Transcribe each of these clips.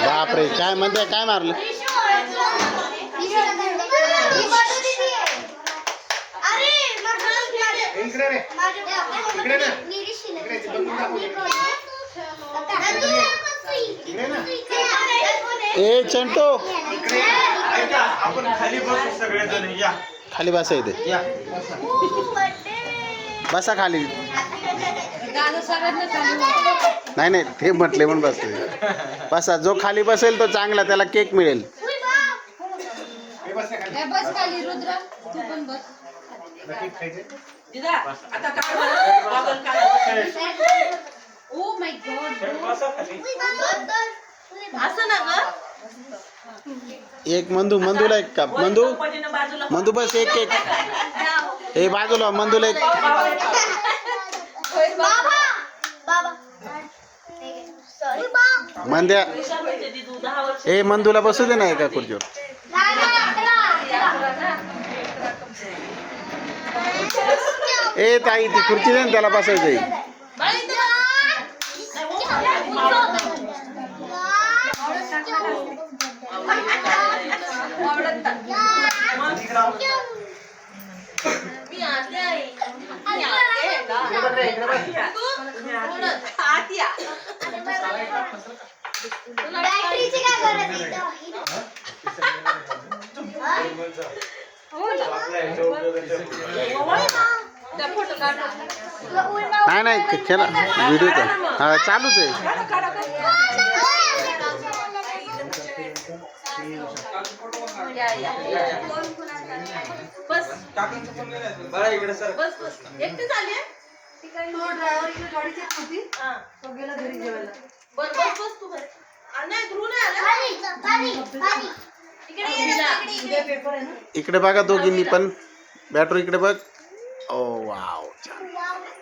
बापरे, काय म्हणते, काय मारलं? ए चंटो, आपण खाली बसू सगळेजण. या खाली बसा इथे. या बसा खाली. नाही नाही, ते म्हटले म्हणून बसते. बसा, जो खाली बसेल तो चांगला, त्याला केक मिळेल. बस खाली रुद्र, तू पण बस. ओ माय गॉड, असं ना ग. एक मंदूला एक का? मंदू बस, एक केक. ए बाजूला मंदूला एक. मंद्या, ए मंदूला बसू दे ना एका खुर्चीवर. ए ताई, ती खुर्ची दे ना, त्याला बसायचंय. नाही नाही, खेळा व्हिडिओ का? हा चालूच आहे. बस बरं इकडे सर. बस बस, एकटी झाली. बस बस बस तू. नाही ध्रुव नाही आला. इकडे बघा दोघींनी पण. बॅटरी इकडे बघ. ओ वाव, छान.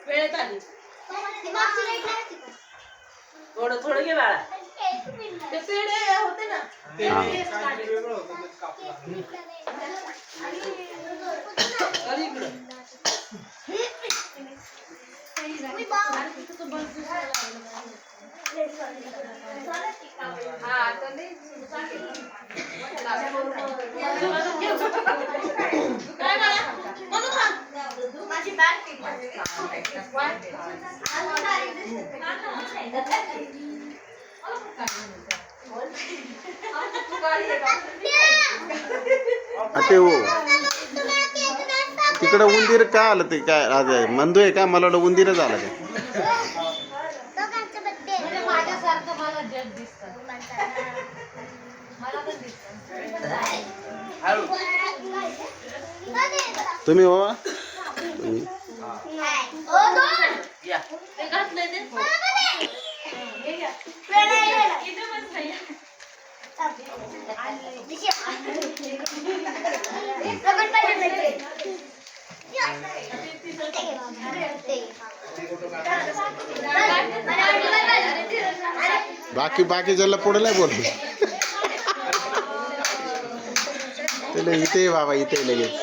वेळेत आली. थोडं थोडं घे बाळा. ते पेढे होते ना. ते तिकडं उंदीर का आलं? ते काय आज मंदू आहे का? मला वाटलं उंदीरच आलं काय. तुम्ही हो, तुम्ही बाकी ज्याला पुढे नाही बोलतो. इथे बाबा, इथे लगेच.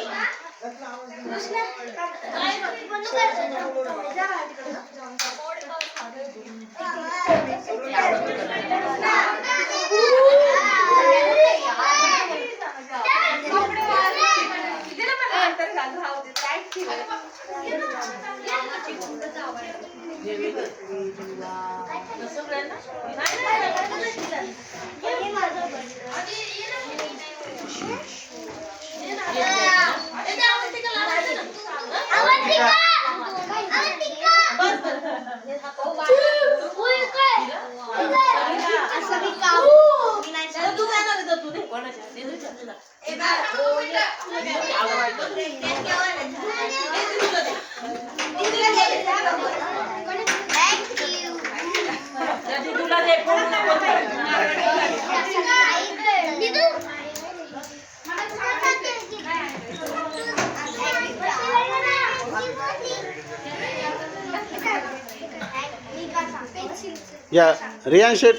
या रियान शेठ,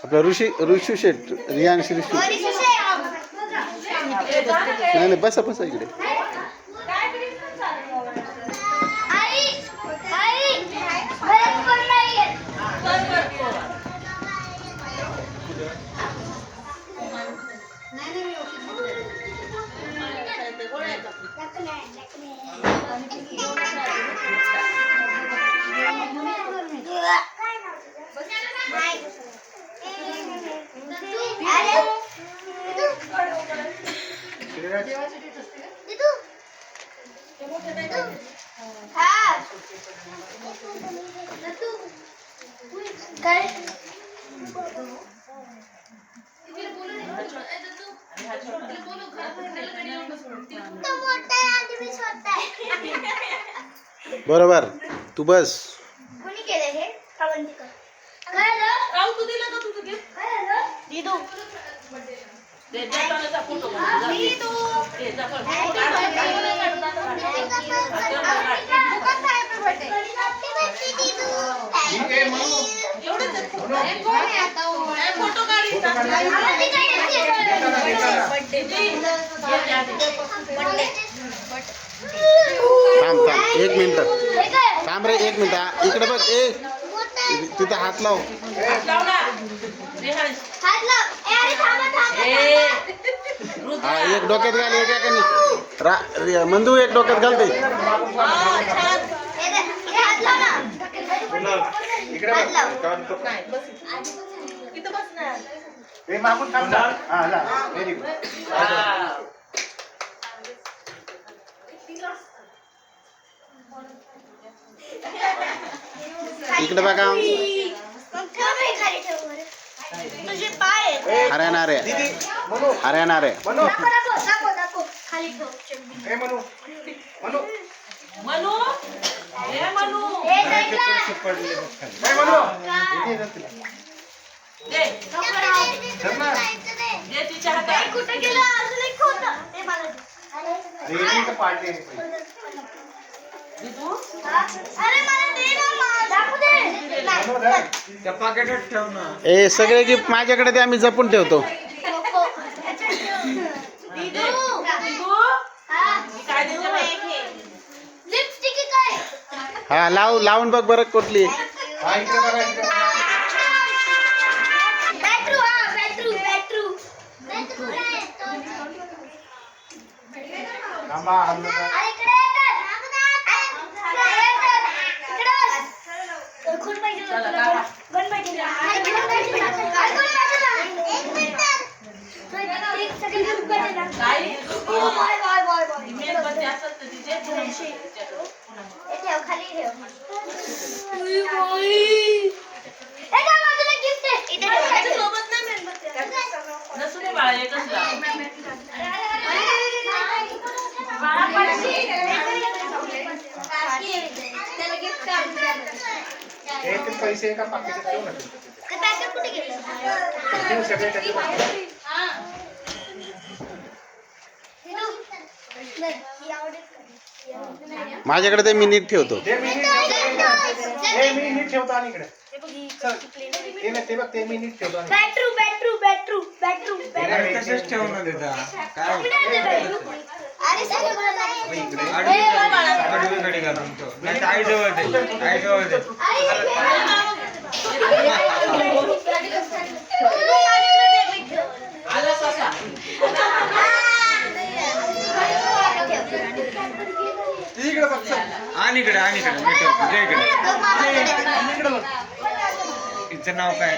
आपला ऋषू शेठ, रियान ऋषू. नाही नाही, बसा बसा इकडे. बरोबर तू बस. कोणी केलं हे अवंतिका? काय झालं? राव तू दिलं का तुझं गिफ्ट? काय झालं? दीदू. थांब थांब 1 मिनिट थांब रे 1 मिनिट इकडे बघ ए तिथं हात लाव. हा एक डोक्यात घाल एक एकाने मंदू एक डोक्यात घालते. इकडे बघा तुझे पाय हरियाणा रे हरियाणा रे खाली ठेव. कुठे गेलं अजून एक होतं ते मला दे. अरे मला दे ना दाखवू दे. त्या पाकिटात ठेव ना. ए सगळे गिफ्ट माझ्याकडे ते आम्ही जपून ठेवतो. लिपस्टिक काय? हा लावून बघ बरं कुठली. पैसे एका पाकिटात ठेव ना. पॅकेट कुठे गेलं? सगळे त्याच्यात. माझ्याकडे ते मी नीट ठेवतो. मी नीट ठेवतो आणि इकडे ते बघ ते मी नीट ठेवतो आणि अरे तसंच ठेव ना देता. काय आडवीकडे घालून ठेव. नाही तर आई जवळ दे. आई जवळ दे. इकडे बघ. आणि इकडे मी ठेवतो. तुझ्या इकडे. हिचं नाव काय?